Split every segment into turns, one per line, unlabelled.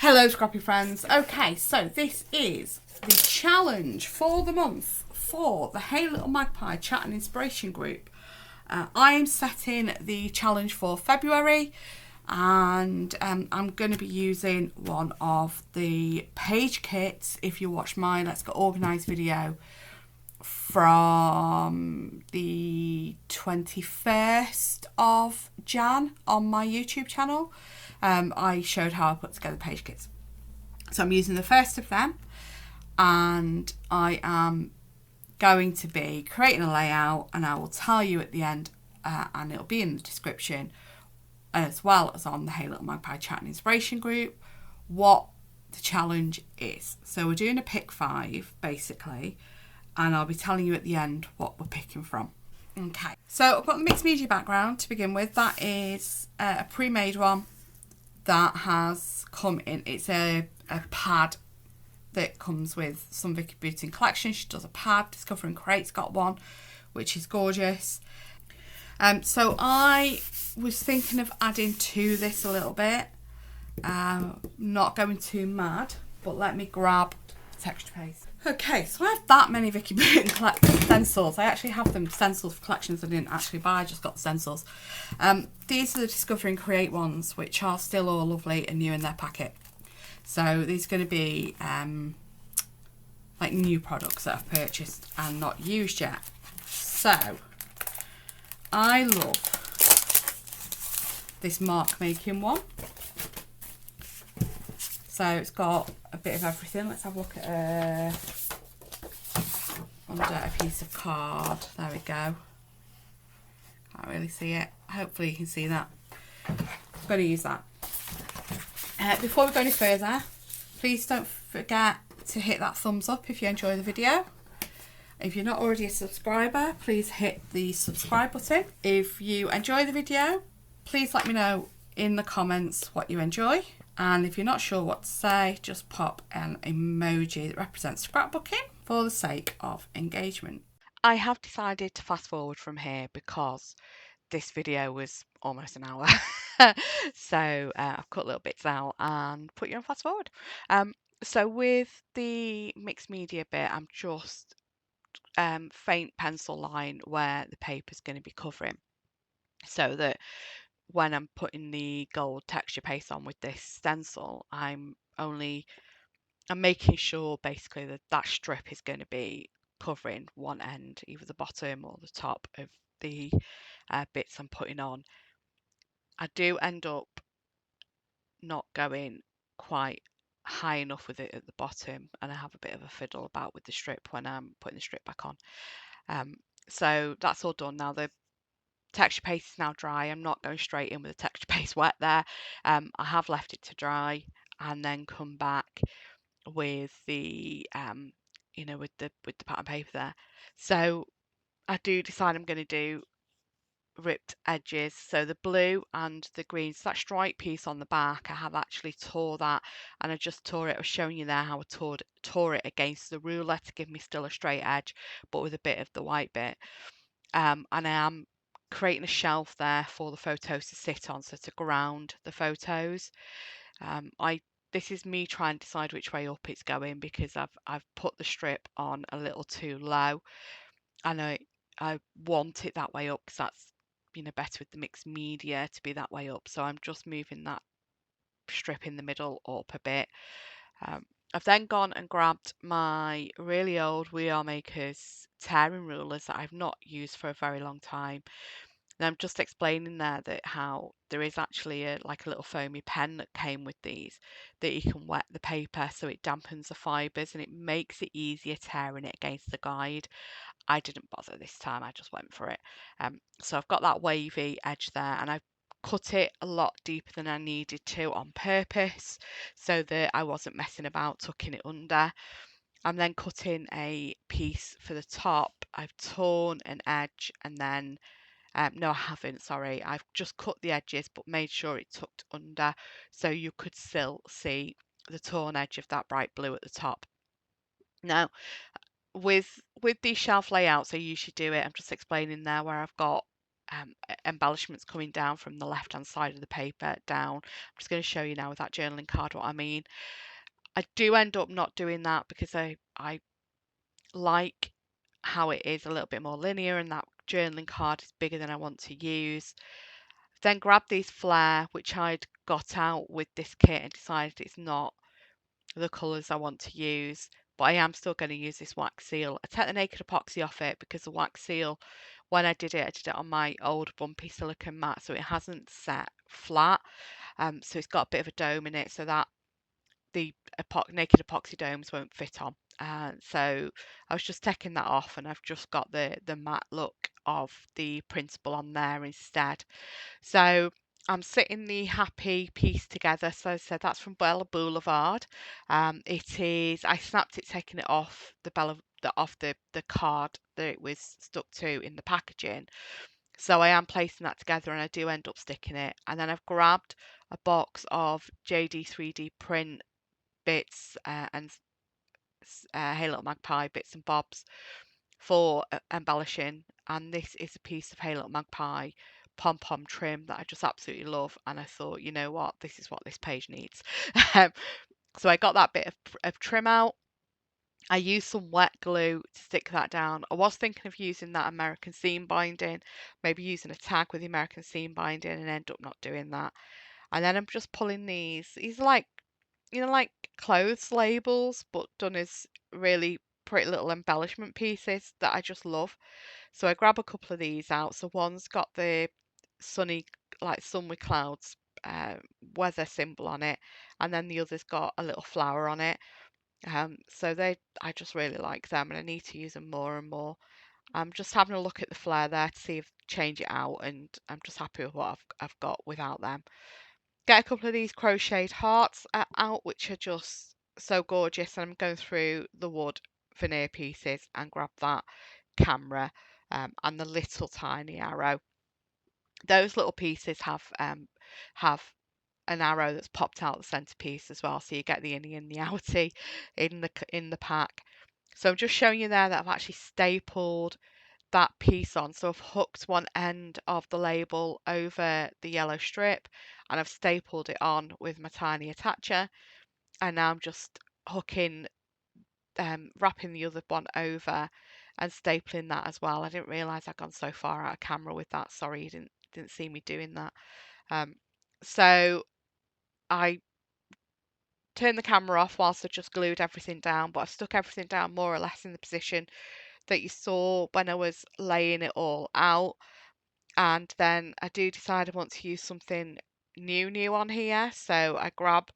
Hello scrappy friends. Okay, so this is the challenge for the month for the Hey Little Magpie chat and inspiration group. I am setting the challenge for February, and I'm going to be using one of the page kits. If you watch my Let's Get Organised video from the 21st of Jan on my YouTube channel, I showed how I put together page kits. So I'm using the first of them, and I am going to be creating a layout, and I will tell you at the end, and it'll be in the description as well as on the Hey Little Magpie chat and inspiration group, what the challenge is. So we're doing a pick 5 basically, and I'll be telling you at the end what we're picking from. Okay, so I've got the mixed media background to begin with. That is a pre-made one that has come in. It's a pad that comes with some Vicky Booting collection. She does a pad. Discover and Create's got one, which is gorgeous. So I was thinking of adding to this a little bit. Not going too mad, but let me grab texture paste. Okay, so I have that many Vicky Booting stencils. I actually have them stenciled for collections I didn't actually buy. I just got the stencils. These are the Discover and Create ones, which are still all lovely and new in their packet. So these are going to be like new products that I've purchased and not used yet. So I love this mark making one. So it's got a bit of everything. Let's have a look at under a piece of card. There we go. Can't really see it. Hopefully you can see that. I'm going to use that. Before we go any further, please don't forget to hit that thumbs up if you enjoy the video. If you're not already a subscriber, please hit the subscribe button. If you enjoy the video, please let me know in the comments what you enjoy. And if you're not sure what to say, just pop an emoji that represents scrapbooking for the sake of engagement. I have decided to fast forward from here because this video was almost an hour. So I've cut little bits out and put you on fast forward. So with the mixed media bit, I'm just faint pencil line where the paper's going to be covering, so that when I'm putting the gold texture paste on with this stencil, I'm making sure basically that that strip is going to be covering one end, either the bottom or the top of the bits I'm putting on. I do end up not going quite high enough with it at the bottom, and I have a bit of a fiddle about with the strip when I'm putting the strip back on. So that's all done now. The texture paste is now dry. I'm not going straight in with the texture paste wet there. I have left it to dry and then come back with the with the pattern paper there. So I do decide I'm going to do ripped edges, so the blue and the green, so that stripe piece on the back, I have actually tore that, and I just tore it. I was showing you there how I tore it against the ruler to give me still a straight edge, but with a bit of the white bit. And I am creating a shelf there for the photos to sit on, so to ground the photos. This is me trying to decide which way up it's going, because I've put the strip on a little too low, and I want it that way up because that's better with the mixed media to be that way up. So I'm just moving that strip in the middle up a bit. I've then gone and grabbed my really old We Are Makers tearing rulers that I've not used for a very long time. And I'm just explaining there that how there is actually a little foamy pen that came with these, that you can wet the paper so it dampens the fibres and it makes it easier tearing it against the guide. I didn't bother this time, I just went for it. So I've got that wavy edge there, and I've cut it a lot deeper than I needed to on purpose so that I wasn't messing about tucking it under. I'm then cutting a piece for the top. I've torn an edge, and then no, I haven't, sorry. I've just cut the edges but made sure it tucked under so you could still see the torn edge of that bright blue at the top. Now, with these shelf layouts, I usually do it, I'm just explaining there where I've got embellishments coming down from the left hand side of the paper down. I'm just going to show you now with that journaling card what I mean. I do end up not doing that because I like how it is a little bit more linear, and that journaling card is bigger than I want to use. Then grabbed these flare, which I'd got out with this kit, and decided it's not the colours I want to use, but I am still going to use this wax seal. I take the naked epoxy off it because the wax seal, when I did it on my old bumpy silicone mat, so it hasn't set flat. So it's got a bit of a dome in it, so that the naked epoxy domes won't fit on. So I was just taking that off, and I've just got the matte look of the printable on there instead. So I'm sitting the happy piece together. So I said that's from Bella Boulevard. It is. I snapped it, taking it off the card that it was stuck to in the packaging. So I am placing that together, and I do end up sticking it. And then I've grabbed a box of JD 3D print bits and Hey Little Magpie bits and bobs for embellishing. And this is a piece of Hey Little Magpie pom-pom trim that I just absolutely love, and I thought, you know what, this is what this page needs. So I got that bit of trim out. I used some wet glue to stick that down. I was thinking of using that American seam binding, maybe using a tag with the American seam binding, and end up not doing that. And then I'm just pulling these are like, like clothes labels, but done as really pretty little embellishment pieces that I just love. So I grab a couple of these out. So one's got the sunny, like sun with clouds weather symbol on it, and then the other's got a little flower on it. So I just really like them, and I need to use them more and more. I'm just having a look at the flare there to see if change it out, and I'm just happy with what I've got without them. Get a couple of these crocheted hearts out, which are just so gorgeous, and I'm going through the wood veneer pieces and grab that camera and the little tiny arrow. Those little pieces have an arrow that's popped out the centerpiece as well, so you get the innie and the outie in the pack. So I'm just showing you there that I've actually stapled that piece on. So I've hooked one end of the label over the yellow strip, and I've stapled it on with my tiny attacher, and now I'm just hooking, wrapping the other one over and stapling that as well. I didn't realize I'd gone so far out of camera with that. Sorry, you didn't see me doing that. So I turned the camera off whilst I just glued everything down, but I've stuck everything down more or less in the position that you saw when I was laying it all out. And then I do decide I want to use something new on here. So I grab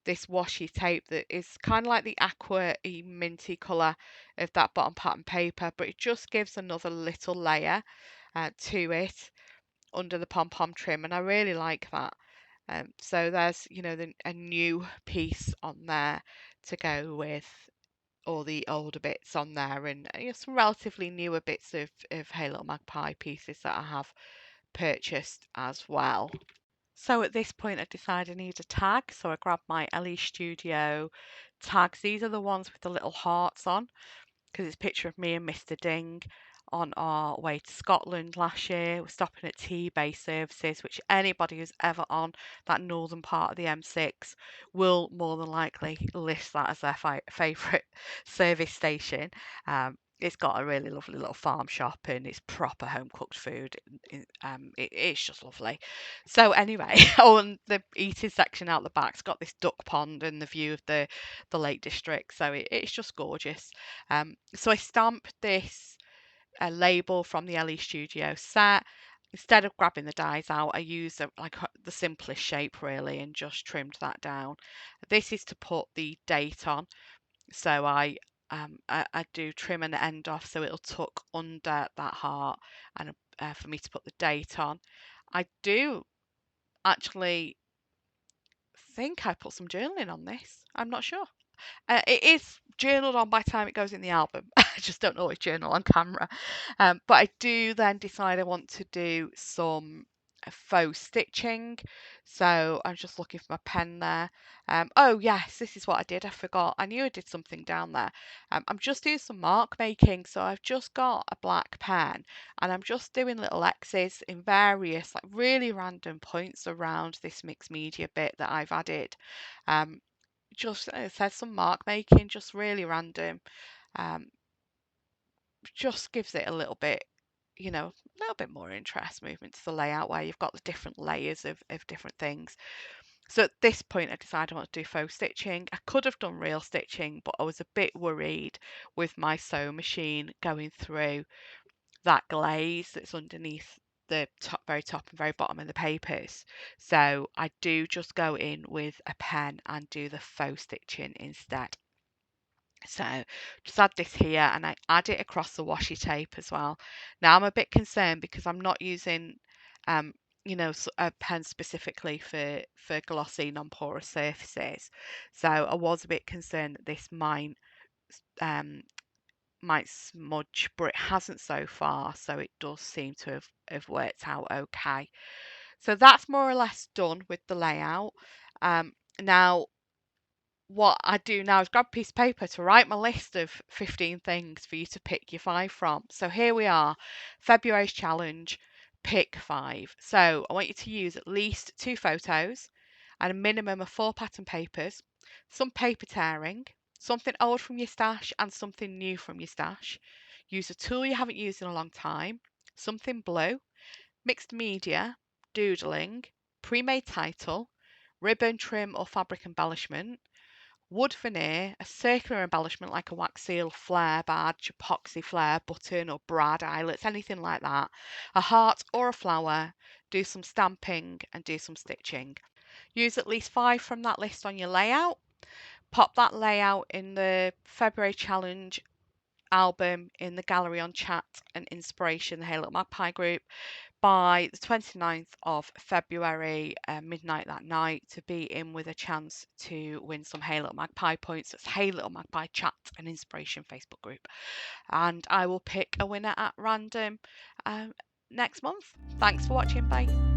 this washi tape that is kind of like the aqua minty colour of that bottom pattern paper, but it just gives another little layer to it under the pom-pom trim, and I really like that. So there's, a new piece on there to go with all the older bits on there, and some relatively newer bits of Hey Little Magpie pieces that I have purchased as well. So at this point I decided I need a tag, so I grabbed my LE Studio tags. These are the ones with the little hearts on, because it's a picture of me and Mr. Ding on our way to Scotland last year. We're stopping at T-Bay services, which anybody who's ever on that northern part of the M6 will more than likely list that as their favourite service station. It's got a really lovely little farm shop, and it's proper home cooked food. It's just lovely. So anyway, on the eating section out the back's got this duck pond and the view of the Lake District. So it's just gorgeous. So I stamped this label from the LE Studio set. Instead of grabbing the dies out, I used the simplest shape really, and just trimmed that down. This is to put the date on. So I do trim an end off so it'll tuck under that heart, and for me to put the date on. I do actually think I put some journaling on this. I'm not sure. It is journaled on by the time it goes in the album. I just don't always journal on camera. But I do then decide I want to do some
faux stitching. So I'm just looking for my pen there. Oh yes, this is what I did. I forgot. I knew I did something down there. I'm just doing some mark making. So I've just got a black pen and I'm just doing little X's in various like really random points around this mixed media bit that I've added. Just it says some mark making, just really random. Um, just gives it a little bit, you know, a little bit more interest, movement to the layout where you've got the different layers of different things. So at this point, I decided I want to do faux stitching. I could have done real stitching, but I was a bit worried with my sewing machine going through that glaze that's underneath the top, very top and very bottom of the papers. So I do just go in with a pen and do the faux stitching instead. So just add this here and I add it across the washi tape as well. Now I'm a bit concerned because I'm not using um, a pen specifically for glossy non-porous surfaces. So I was a bit concerned that this um, might smudge, but it hasn't so far, so it does seem to have worked out okay. So that's more or less done with the layout. Now what I do now is grab a piece of paper to write my list of 15 things for you to pick your 5 from. So here we are, February's challenge, pick 5. So I want you to use at least 2 photos and a minimum of 4 pattern papers, some paper tearing, something old from your stash and something new from your stash. Use a tool you haven't used in a long time, something blue, mixed media, doodling, pre-made title, ribbon, trim or fabric embellishment, wood veneer, a circular embellishment like a wax seal, flare badge, epoxy flare, button or brad eyelets, anything like that, a heart or a flower, do some stamping and do some stitching. Use at least 5 from that list on your layout. Pop that layout in the February challenge album in the gallery on chat and inspiration, the Hey Little Magpie group, by the 29th of February, midnight that night, to be in with a chance to win some Hey Little Magpie points. That's Hey Little Magpie chat and inspiration Facebook group. And I will pick a winner at random next month. Thanks for watching. Bye.